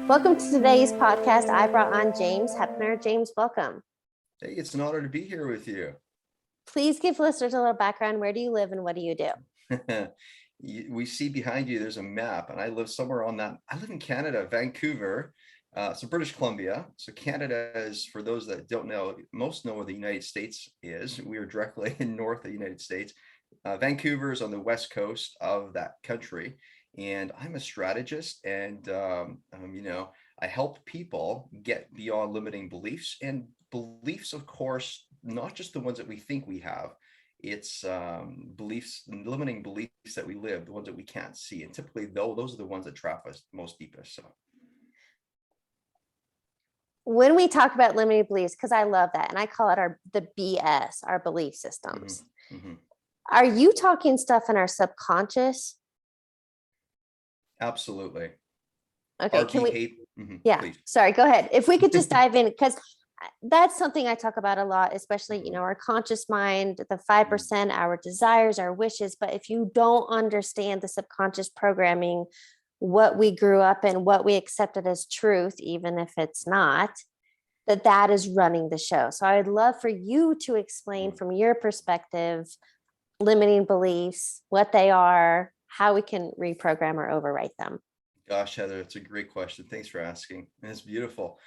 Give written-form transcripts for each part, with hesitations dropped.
Welcome to today's podcast. I brought on James Heppner. James, welcome. Hey, it's an honor to be here with you. Please give listeners a little background. Where do you live and what do you do? We see behind you, there's a map, and I live somewhere on that. I live in Canada, Vancouver, so British Columbia. So Canada is, for those that don't know, most know where the United States is. We are directly in north of the United States. Vancouver is on the west coast of that country, and I'm a strategist, and I help people get beyond limiting beliefs, and beliefs, of course, not just the ones that we think we have. It's beliefs, limiting beliefs that we live, the ones that we can't see, and typically those are the ones that trap us most deepest. So When we talk about limiting beliefs, because I love that, and I call it the BS, our belief systems. mm-hmm. Are you talking stuff in our subconscious? Absolutely. Okay, Our can we? behavior. Yeah, Please. sorry, go ahead. If we could just dive in, because that's something I talk about a lot, especially, our conscious mind, the 5%, our desires, our wishes. But if you don't understand the subconscious programming, what we grew up in, what we accepted as truth, even if it's not, that is running the show. So I'd love for you to explain from your perspective, limiting beliefs, what they are, how we can reprogram or overwrite them. Gosh, Heather, it's a great question. Thanks for asking. And it's beautiful.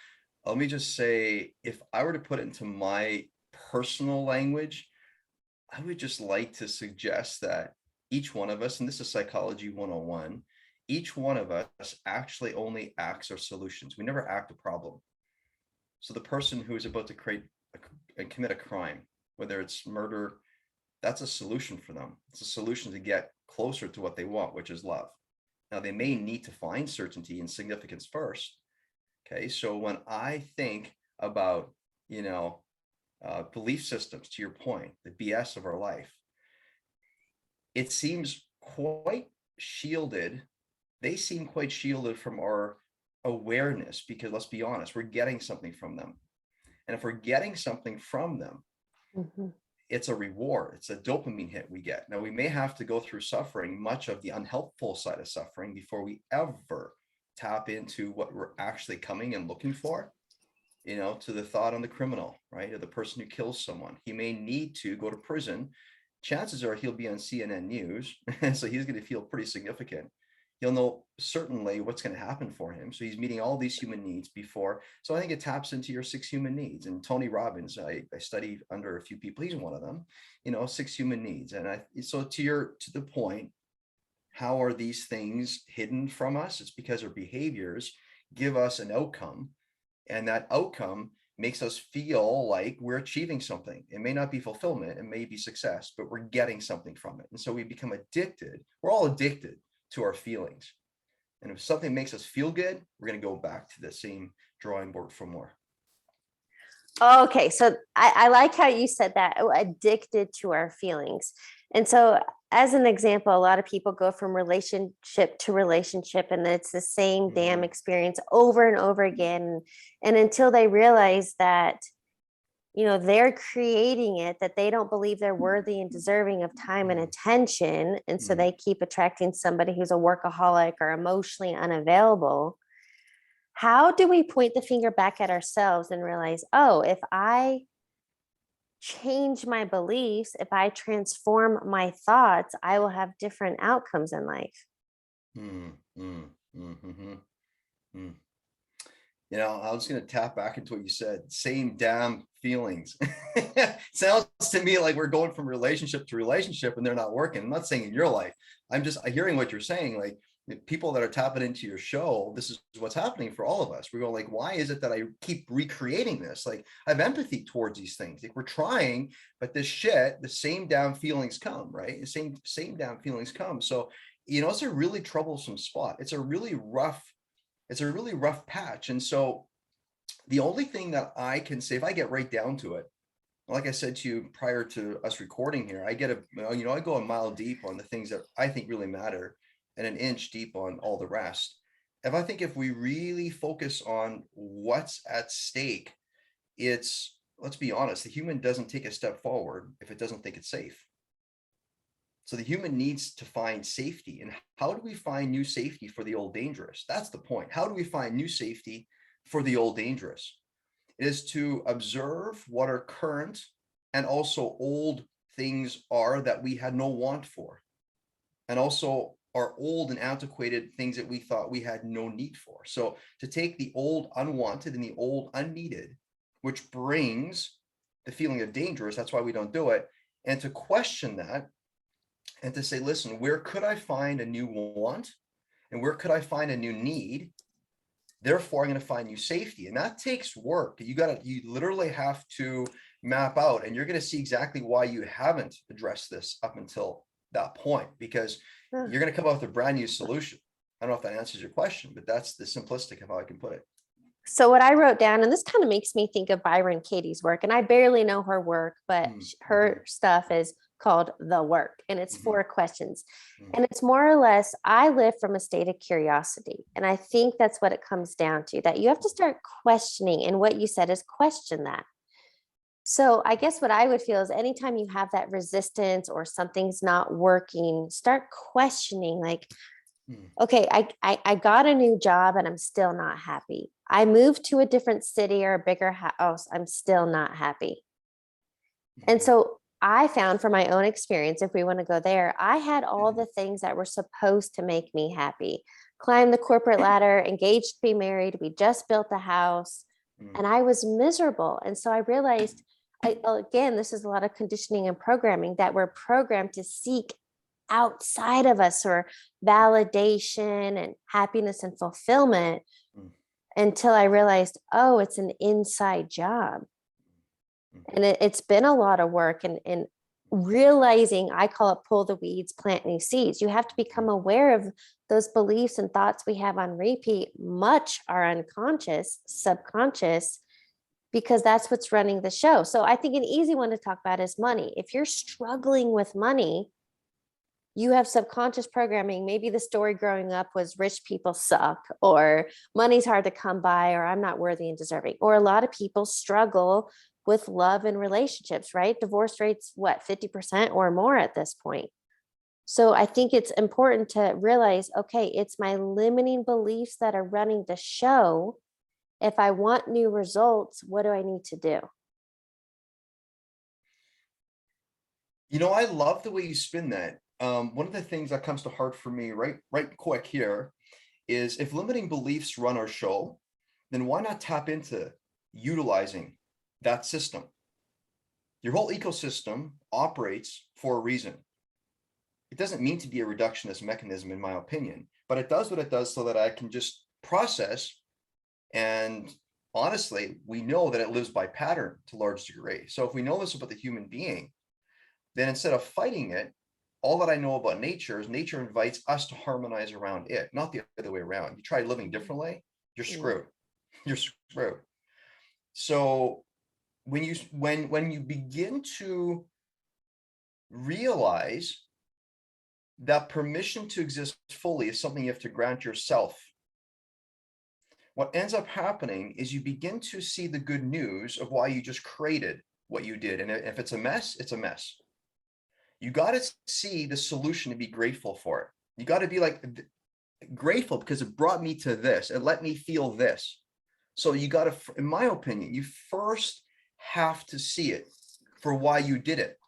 Let me just say, if I were to put it into my personal language, I would just like to suggest that each one of us, and this is psychology 101, each one of us actually only acts our solutions. We never act a problem. So the person who is about to create and commit a crime, whether it's murder, that's a solution for them. It's a solution to get closer to what they want, which is love. Now, they may need to find certainty and significance first. Okay, so when I think about, belief systems, to your point, the BS of our life, it seems quite shielded. They seem quite shielded from our awareness because, let's be honest, we're getting something from them. And if we're getting something from them, it's a reward. It's a dopamine hit we get. Now, we may have to go through suffering, much of the unhelpful side of suffering, before we ever tap into what we're actually coming and looking for, to the thought on the criminal, right? Or the person who kills someone. He may need to go to prison. Chances are he'll be on CNN News. And so he's going to feel pretty significant. He'll know certainly what's going to happen for him. So he's meeting all these human needs before. So I think it taps into your 6 human needs. And Tony Robbins, I study under a few people. He's one of them, 6 human needs. And so to the point, how are these things hidden from us? It's because our behaviors give us an outcome, and that outcome makes us feel like we're achieving something. It may not be fulfillment, it may be success, but we're getting something from it. And so we become addicted. We're all addicted to our feelings. And if something makes us feel good, we're going to go back to the same drawing board for more. Okay, so I like how you said that, addicted to our feelings. And so as an example, a lot of people go from relationship to relationship, and it's the same damn experience over and over again. And until they realize that, they're creating it, that they don't believe they're worthy and deserving of time and attention. And so they keep attracting somebody who's a workaholic or emotionally unavailable. How do we point the finger back at ourselves and realize, oh, if I change my beliefs, if I transform my thoughts, I will have different outcomes in life? I was going to tap back into what you said. Same damn feelings. Sounds to me like we're going from relationship to relationship and they're not working. I'm not saying in your life. I'm just hearing what you're saying. Like, people that are tapping into your show, this is what's happening for all of us. We go like, why is it that I keep recreating this? Like, I have empathy towards these things. Like, we're trying, but this shit, the same damn feelings come, right? The same damn feelings come. So, it's a really troublesome spot. It's a really rough patch. And so the only thing that I can say, if I get right down to it, like I said to you prior to us recording here, I go a mile deep on the things that I think really matter, and an inch deep on all the rest. If we really focus on what's at stake, let's be honest, the human doesn't take a step forward if it doesn't think it's safe. So the human needs to find safety. And how do we find new safety for the old dangerous? That's the point. How do we find new safety for the old dangerous? It is to observe what our current and also old things are that we had no want for, and also our old and antiquated things that we thought we had no need for. So to take the old unwanted and the old unneeded, which brings the feeling of dangerous, that's why we don't do it, and to question that and to say, listen, where could I find a new want and where could I find a new need? Therefore, I'm going to find new safety. And that takes work. You literally have to map out, and you're going to see exactly why you haven't addressed this up until that point, because you're going to come up with a brand new solution. I don't know if that answers your question, but that's the simplistic of how I can put it. So what I wrote down, and this kind of makes me think of Byron Katie's work, and I barely know her work, but her stuff is called The Work, and it's 4 questions. And it's more or less, I live from a state of curiosity. And I think that's what it comes down to, that you have to start questioning. And what you said is question that. So I guess what I would feel is anytime you have that resistance or something's not working, start questioning, like, okay, I got a new job and I'm still not happy. I moved to a different city or a bigger house. I'm still not happy. And so I found from my own experience, if we want to go there, I had all the things that were supposed to make me happy. Climb the corporate ladder, engaged to be married. We just built a house and I was miserable. And so I realized, again, this is a lot of conditioning and programming, that we're programmed to seek outside of us or validation and happiness and fulfillment, until I realized, oh, it's an inside job. And it's been a lot of work, and realizing, I call it pull the weeds, plant new seeds. You have to become aware of those beliefs and thoughts we have on repeat, much are unconscious, subconscious, because that's what's running the show. So I think an easy one to talk about is money. If you're struggling with money, you have subconscious programming. Maybe the story growing up was rich people suck, or money's hard to come by, or I'm not worthy and deserving. Or a lot of people struggle with love and relationships, right? Divorce rates, 50% or more at this point. So I think it's important to realize, okay, it's my limiting beliefs that are running the show. If I want new results, what do I need to do? I love the way you spin that. One of the things that comes to heart for me right quick here is, if limiting beliefs run our show, then why not tap into utilizing that system? Your whole ecosystem operates for a reason. It doesn't mean to be a reductionist mechanism, in my opinion, but it does what it does so that I can just process. And honestly, we know that it lives by pattern to a large degree. So if we know this about the human being, then instead of fighting it, all that I know about nature is nature invites us to harmonize around it, not the other way around. You try living differently, you're screwed. You're screwed. So when you begin to realize that permission to exist fully is something you have to grant yourself, what ends up happening is you begin to see the good news of why you just created what you did. And if it's a mess, it's a mess. You got to see the solution to be grateful for it. You got to be like, grateful because it brought me to this. It let me feel this. So you got to, in my opinion, you first have to see it for why you did it.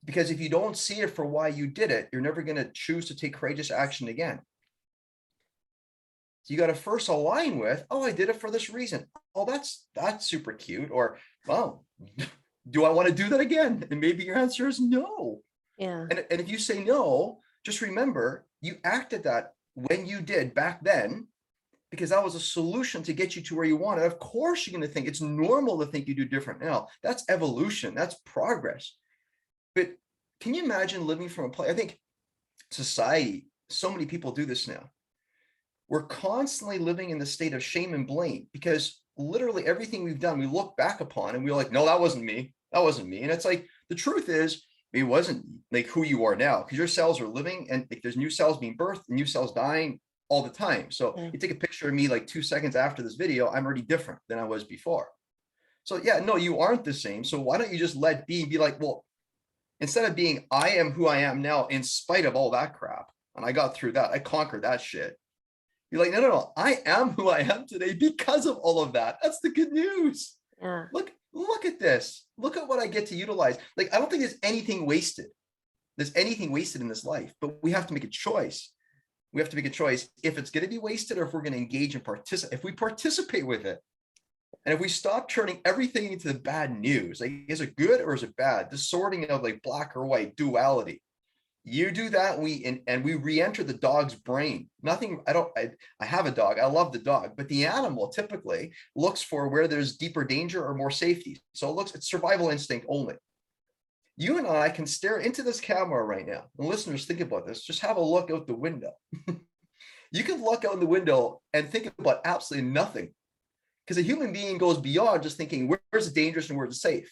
Because if you don't see it for why you did it, you're never going to choose to take courageous action again. So you got to first align with, oh, I did it for this reason. Oh, that's super cute. Or, well, do I want to do that again? And maybe your answer is no. Yeah. And if you say no, just remember you acted that when you did back then, because that was a solution to get you to where you wanted. Of course, you're going to think it's normal to think you do different now. That's evolution. That's progress. But can you imagine living from a place? I think society, so many people do this now. We're constantly living in the state of shame and blame, because literally everything we've done, we look back upon and we're like, no, that wasn't me. That wasn't me. And it's like, the truth is, it wasn't like who you are now, because your cells are living, and like, there's new cells being birthed and new cells dying all the time. So you take a picture of me like 2 seconds after this video, I'm already different than I was before. So yeah, no, you aren't the same. So why don't you just let be and be like, well, Instead of being, I am who I am now in spite of all that crap. And I got through that. I conquered that shit. You're like, no. I am who I am today because of all of that. That's the good news. Yeah. Look at this. Look at what I get to utilize. Like, I don't think there's anything wasted. There's anything wasted in this life, but we have to make a choice. We have to make a choice if it's going to be wasted or if we're going to engage and participate. If we participate with it, and if we stop turning everything into the bad news, like, is it good or is it bad? The sorting of like black or white duality. You do that, and we re-enter the dog's brain. Nothing, I have a dog. I love the dog, but the animal typically looks for where there's deeper danger or more safety. So it's survival instinct only. You and I can stare into this camera right now. The listeners, think about this. Just have a look out the window. You can look out the window and think about absolutely nothing, because a human being goes beyond just thinking, where's it dangerous and where's it safe?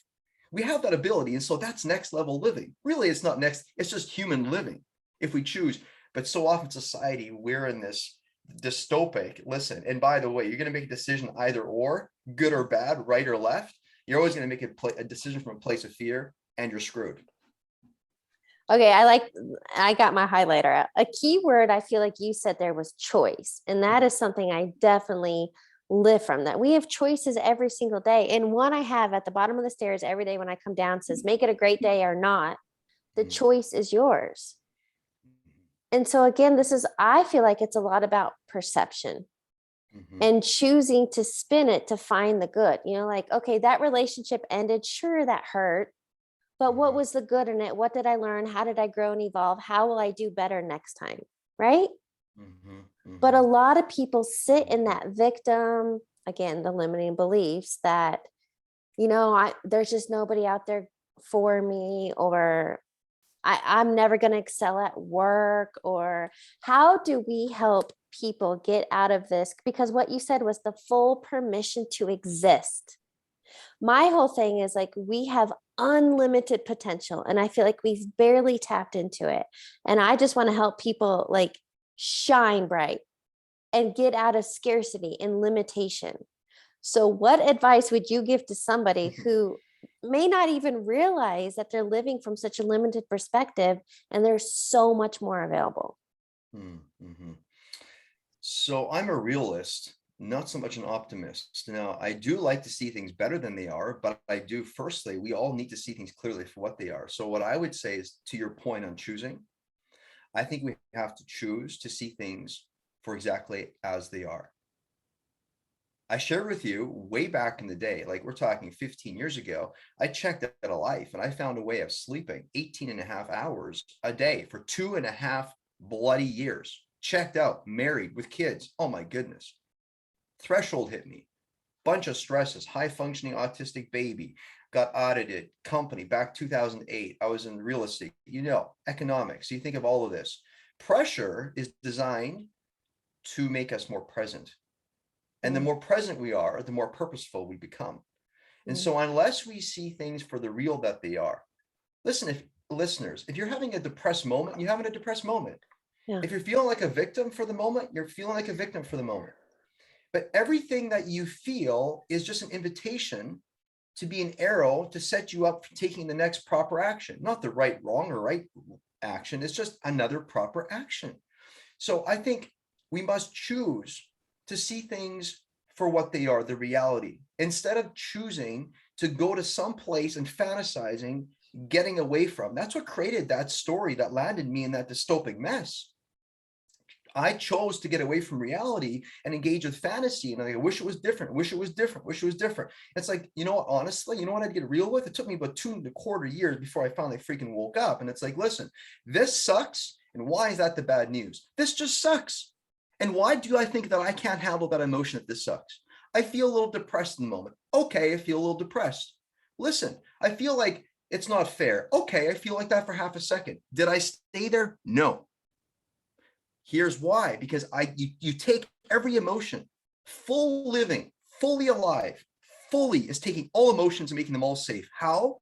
We have that ability. And so that's next level living. Really, it's not next, it's just human living if we choose. But so often society, we're in this dystopic, listen, and by the way, you're going to make a decision either or, good or bad, right or left. You're always going to make a decision from a place of fear, and you're screwed. Okay, I got my highlighter out. A key word I feel like you said there was choice. And that is something I definitely live from, that we have choices every single day. And one I have at the bottom of the stairs every day when I come down says, make it a great day or not. The choice is yours. And so again, I feel like it's a lot about perception and choosing to spin it to find the good, like, okay, that relationship ended. Sure, that hurt. But what was the good in it? What did I learn? How did I grow and evolve? How will I do better next time? Right? But a lot of people sit in that victim, again, the limiting beliefs that, there's just nobody out there for me, or I'm never going to excel at work. Or how do we help people get out of this? Because what you said was the full permission to exist. My whole thing is like, we have unlimited potential, and I feel like we've barely tapped into it. And I just want to help people like shine bright and get out of scarcity and limitation. So what advice would you give to somebody who may not even realize that they're living from such a limited perspective and there's so much more available? So I'm a realist, not so much an optimist. Now, I do like to see things better than they are, but firstly, we all need to see things clearly for what they are. So what I would say is, to your point on choosing, I think we have to choose to see things for exactly as they are. I shared with you way back in the day, like we're talking 15 years ago, I checked out a life and I found a way of sleeping 18 and a half hours a day for 2.5 bloody years. Checked out, married with kids. Oh my goodness. Threshold hit me. Bunch of stresses, high functioning autistic baby, got audited, company back 2008. I was in real estate, economics. You think of all of this. Pressure is designed to make us more present. And the more present we are, the more purposeful we become. And so unless we see things for the real that they are, listen, if you're having a depressed moment, you're having a depressed moment. Yeah. If you're feeling like a victim for the moment, you're feeling like a victim for the moment. But everything that you feel is just an invitation to be an arrow to set you up for taking the next proper action. Not the right, wrong, or right action. It's just another proper action. So I think we must choose to see things for what they are, the reality, instead of choosing to go to some place and fantasizing, getting away from. That's what created that story that landed me in that dystopic mess. I chose to get away from reality and engage with fantasy. And I wish it was different, wish it was different, wish it was different. It's like, honestly, what I'd get real with? It took me about 2.25 years before I finally freaking woke up. And it's like, listen, this sucks. And why is that the bad news? This just sucks. And why do I think that I can't handle that emotion if this sucks? I feel a little depressed in the moment. Okay, I feel a little depressed. Listen, I feel like it's not fair. Okay, I feel like that for half a second. Did I stay there? No. Here's why, because you take every emotion, full living, fully alive, fully is taking all emotions and making them all safe. How?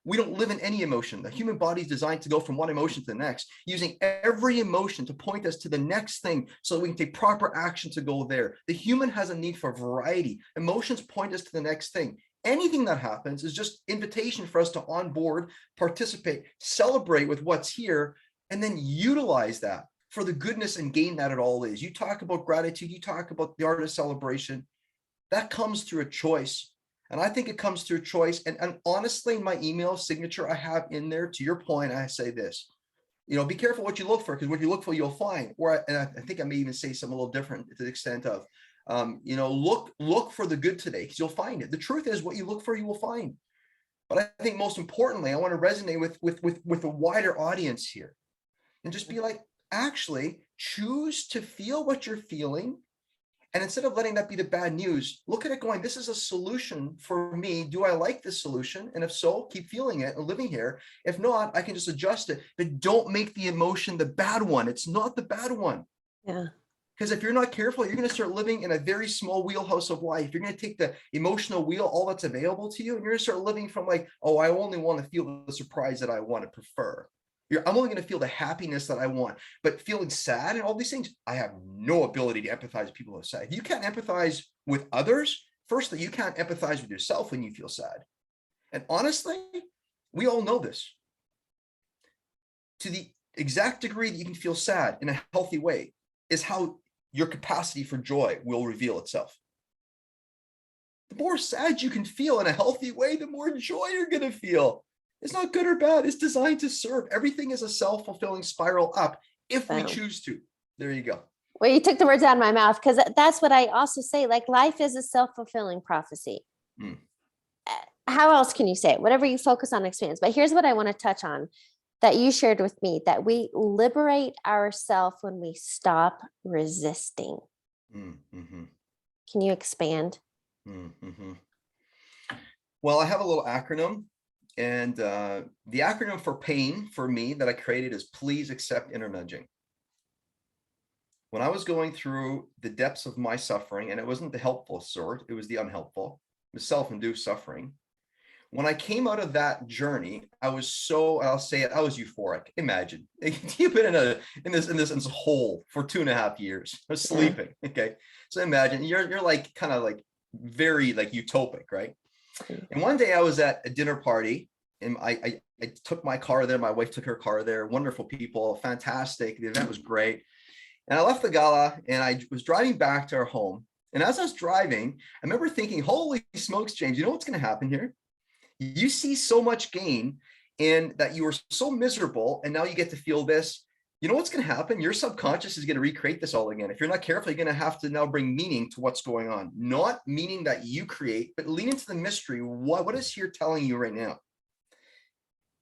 We don't live in any emotion. The human body is designed to go from one emotion to the next, using every emotion to point us to the next thing so that we can take proper action to go there. The human has a need for variety. Emotions point us to the next thing. Anything that happens is just invitation for us to onboard, participate, celebrate with what's here, and then utilize that for the goodness and gain that it all is. You talk about gratitude, you talk about the art of celebration. That comes through a choice. And I think it comes through a choice. And honestly, my email signature I have in there, to your point, I say this, be careful what you look for, because what you look for, you'll find. And I think I may even say something a little different to the extent of, look for the good today, because you'll find it. The truth is, what you look for, you will find. But I think most importantly, I want to resonate with a wider audience here, and just be like, actually choose to feel what you're feeling. And instead of letting that be the bad news, look at it going, this is a solution for me. Do I like this solution? And if so, keep feeling it and living here. If not, I can just adjust it. But don't make the emotion the bad one. It's not the bad one. Yeah. Because if you're not careful, you're going to start living in a very small wheelhouse of life. You're going to take the emotional wheel, all that's available to you, and you're going to start living from like, oh, I only want to feel the surprise that I want to prefer. I'm only going to feel the happiness that I want, but feeling sad and all these things, I have no ability to empathize with people who are sad. If you can't empathize with others, firstly, you can't empathize with yourself when you feel sad. And honestly, we all know this. To the exact degree that you can feel sad in a healthy way is how your capacity for joy will reveal itself. The more sad you can feel in a healthy way, the more joy you're going to feel. It's not good or bad. It's designed to serve. Everything is a self-fulfilling spiral up if we choose to. There you go. Well, you took the words out of my mouth, because that's what I also say. Like, life is a self-fulfilling prophecy. How else can you say it? Whatever you focus on expands. But here's what I want to touch on that you shared with me, that we liberate ourselves when we stop resisting. Mm-hmm. Can you expand? Mm-hmm. Well, I have a little acronym. And the acronym for pain for me that I created is please accept inner nudging. When I was going through the depths of my suffering, and it wasn't the helpful sort, it was the unhelpful, it was self-induced suffering. When I came out of that journey, I was I'll say it, I was euphoric. Imagine you've been in this hole for 2.5 years. I was sleeping. Okay. So imagine you're like kind of like very like utopic, right? And one day I was at a dinner party, and I took my car there. My wife took her car there. Wonderful people, fantastic. The event was great. And I left the gala and I was driving back to our home. And as I was driving, I remember thinking, holy smokes, James, you know what's going to happen here? You see so much gain in that you were so miserable, and now you get to feel this. You know what's going to happen? Your subconscious is going to recreate this all again. If you're not careful, you're going to have to now bring meaning to what's going on. Not meaning that you create, but lean into the mystery. What is here telling you right now?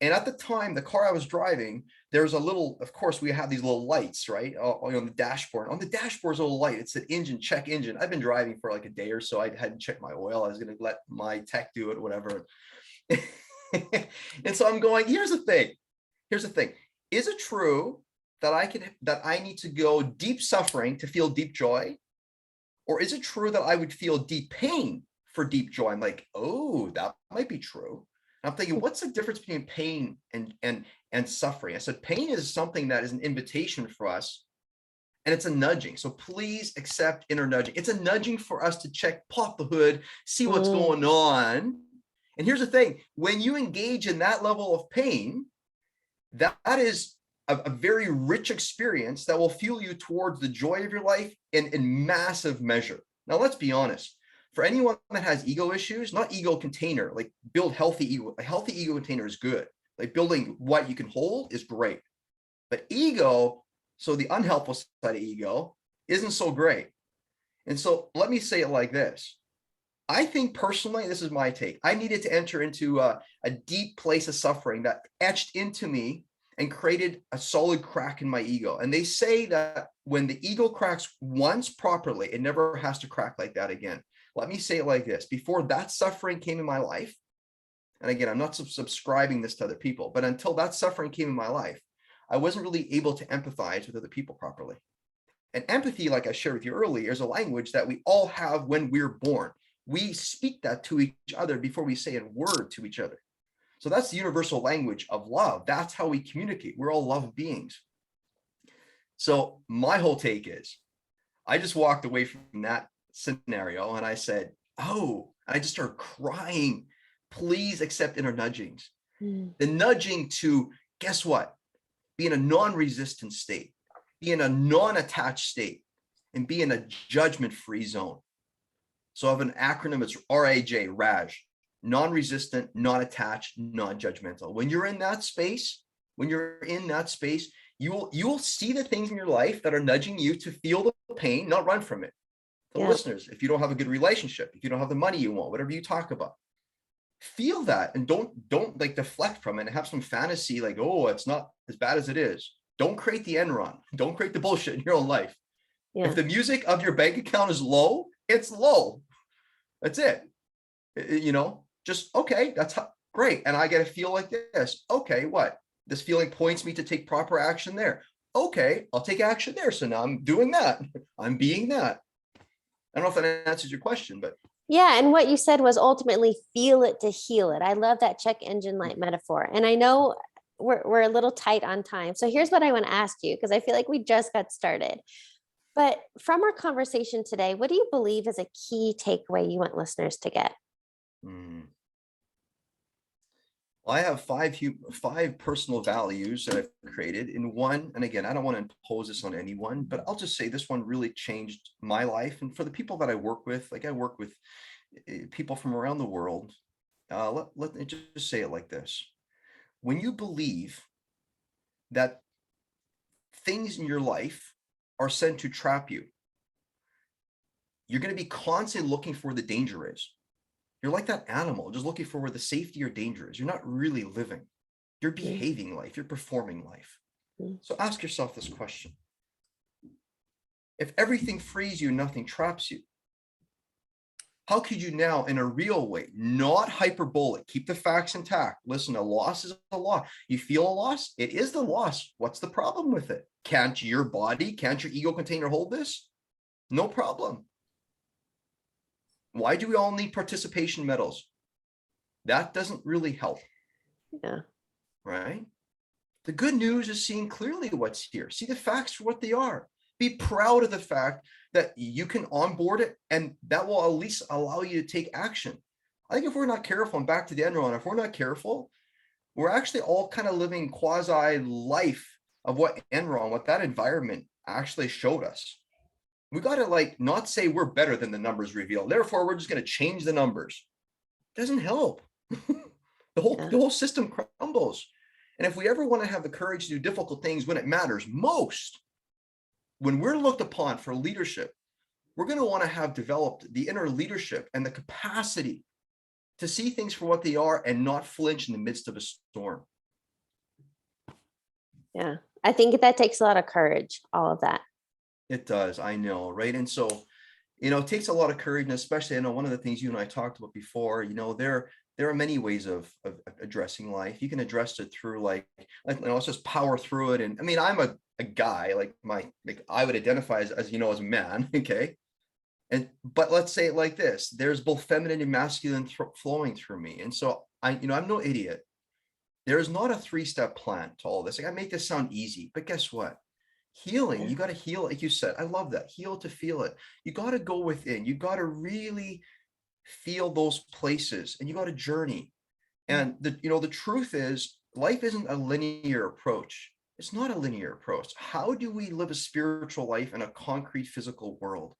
And at the time, the car I was driving, there's a little, of course, we have these little lights, right? On the dashboard. On the dashboard's a little light. It's an engine, check engine. I've been driving for like a day or so. I hadn't checked my oil. I was going to let my tech do it, whatever. And so I'm going, here's the thing. Is it true that I need to go deep suffering to feel deep joy? Or is it true that I would feel deep pain for deep joy? I'm like, oh, that might be true. And I'm thinking, what's the difference between pain and suffering? I said, pain is something that is an invitation for us, and it's a nudging. So please accept inner nudging. It's a nudging for us to pop the hood, see what's going on. And here's the thing, when you engage in that level of pain, that is a very rich experience that will fuel you towards the joy of your life in massive measure. Now, let's be honest. For anyone that has ego issues, not ego container, like build healthy ego. A healthy ego container is good. Like building what you can hold is great. But ego, so the unhelpful side of ego, isn't so great. And so let me say it like this. I think personally, this is my take. I needed to enter into a deep place of suffering that etched into me and created a solid crack in my ego. And they say that when the ego cracks once properly, it never has to crack like that again. Let me say it like this. Before that suffering came in my life, and again, I'm not subscribing this to other people, but until that suffering came in my life, I wasn't really able to empathize with other people properly. And empathy, like I shared with you earlier, is a language that we all have when we're born. We speak that to each other before we say a word to each other. So that's the universal language of love. That's how we communicate. We're all love beings. So my whole take is, I just walked away from that scenario and I said, oh, And I just started crying. Please accept inner nudgings. Mm. The nudging to, guess what? Be in a non-resistant state, be in a non-attached state, and be in a judgment-free zone. So I have an acronym, it's RAJ, RAJ, non-resistant, non-attached, non-judgmental. When you're in that space, you will see the things in your life that are nudging you to feel the pain, not run from it. The Yeah. listeners, if you don't have a good relationship, if you don't have the money you want, whatever you talk about, feel that and don't like deflect from it and have some fantasy like, oh, it's not as bad as it is. Don't create the Enron. Don't create the bullshit in your own life. Yeah. If the music of your bank account is low, it's low. That's it. Just, okay, that's great. And I get to feel like this. Okay, what? This feeling points me to take proper action there. Okay, I'll take action there. So now I'm doing that. I'm being that. I don't know if that answers your question, but Yeah, and what you said was ultimately feel it to heal it. I love that check engine light metaphor. And I know we're a little tight on time. So here's what I want to ask you, because I feel like we just got started. But from our conversation today, what do you believe is a key takeaway you want listeners to get? Well, I have five personal values that I've created in one. And again, I don't want to impose this on anyone, but I'll just say this one really changed my life. And for the people that I work with, like I work with people from around the world. Let me just say it like this. When you believe that things in your life are sent to trap you, you're going to be constantly looking for where the danger is. You're like that animal, just looking for where the safety or danger is. You're not really living. You're behaving life. You're performing life. So ask yourself this question. If everything frees you, nothing traps you, how could you now, in a real way, not hyperbolic, keep the facts intact? Listen, a loss is a loss. You feel a loss? It is the loss. What's the problem with it? Can't your ego container hold this? No problem. Why do we all need participation medals? That doesn't really help. Yeah. Right? The good news is seeing clearly what's here. See the facts for what they are. Be proud of the fact that you can onboard it, and that will at least allow you to take action. I think if we're not careful, and back to the Enron, if we're not careful, we're actually all kind of living quasi life of what Enron, what that environment actually showed us. We got to like not say we're better than the numbers reveal. Therefore, we're just going to change the numbers. It doesn't help. The whole system crumbles. And if we ever want to have the courage to do difficult things when it matters most, when we're looked upon for leadership, we're going to want to have developed the inner leadership and the capacity to see things for what they are and not flinch in the midst of a storm. Yeah. I think that takes a lot of courage, all of that. It does. I know. Right. And so, it takes a lot of courage, and especially, I know one of the things you and I talked about before, there are many ways of addressing life. You can address it through let's just power through it. And I mean, I'm a guy, I would identify as as a man. Okay. But let's say it like this, there's both feminine and masculine flowing through me. And so I'm no idiot. There's not a 3-step plan to all this. I make this sound easy, but guess what? Healing, you got to heal, like you said. I love that. Heal to feel it. You got to go within. You got to really feel those places, and you got to journey. And the truth is, life isn't a linear approach. It's not a linear approach. How do we live a spiritual life in a concrete physical world?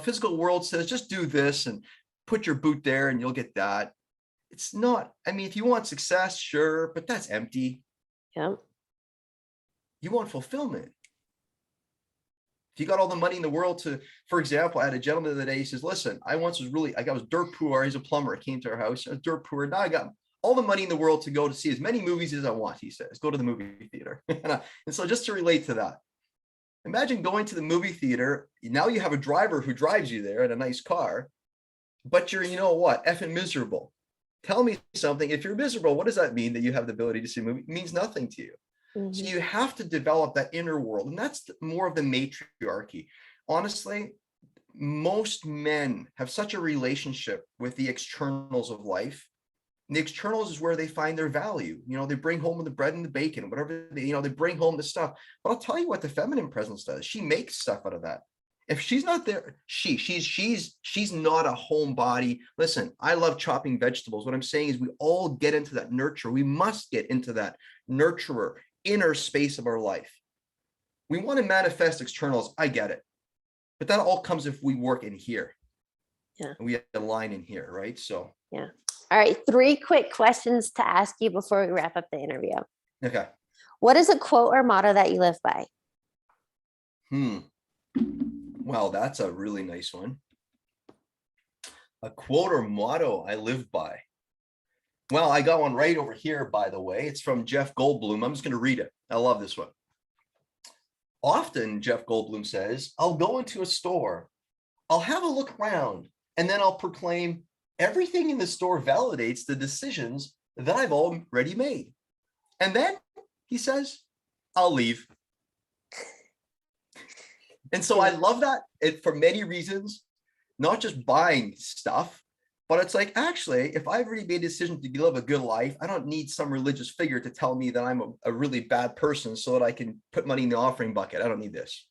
Physical world says just do this and put your boot there and you'll get that. It's not. I mean, if you want success, sure, but that's empty. Yeah. You want fulfillment. If you got all the money in the world for example, I had a gentleman the other day, he says, listen, I was dirt poor. He's a plumber. He came to our house. I was dirt poor. Now I got all the money in the world to go to see as many movies as I want, he says. Go to the movie theater. And so just to relate to that, imagine going to the movie theater. Now you have a driver who drives you there in a nice car, but you're, effing miserable. Tell me something. If you're miserable, what does that mean that you have the ability to see a movie? It means nothing to you. So you have to develop that inner world. And that's more of the matriarchy. Honestly, most men have such a relationship with the externals of life. And the externals is where they find their value. They bring home the bread and the bacon, whatever they bring home the stuff. But I'll tell you what the feminine presence does. She makes stuff out of that. If she's not there, she's not a homebody. Listen, I love chopping vegetables. What I'm saying is we all get into that nurture. We must get into that nurturer, inner space of our life. We want to manifest externals. I get it. But that all comes if we work in here. Yeah. And we align in here, right? So yeah. All right. 3 quick questions to ask you before we wrap up the interview. okay. What is a quote or motto that you live by? Well, that's a really nice one. A quote or motto I live by. Well, I got one right over here, by the way. It's from Jeff Goldblum. I'm just going to read it. I love this one. Often, Jeff Goldblum says, I'll go into a store, I'll have a look around, and then I'll proclaim, everything in the store validates the decisions that I've already made. And then, he says, I'll leave. And so I love that for many reasons, not just buying stuff, but it's like, actually, if I've already made a decision to live a good life, I don't need some religious figure to tell me that I'm a really bad person so that I can put money in the offering bucket. I don't need this,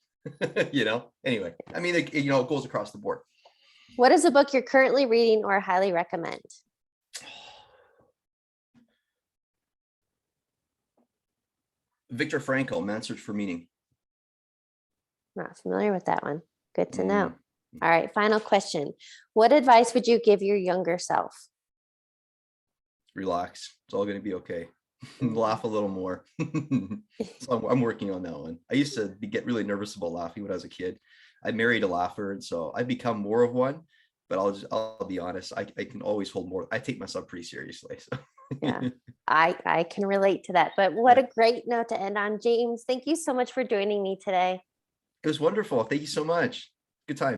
anyway, I mean, it goes across the board. What is a book you're currently reading or highly recommend? Viktor Frankl, Man's Search for Meaning. Not familiar with that one. Good to know. All right. Final question. What advice would you give your younger self? Relax. It's all going to be okay. Laugh a little more. So I'm working on that one. I used to get really nervous about laughing when I was a kid. I married a laugher, and so I've become more of one, but I'll be honest. I can always hold more. I take myself pretty seriously. So. Yeah, I can relate to that, but what a great note to end on. James, thank you so much for joining me today. It was wonderful. Thank you so much. Good time.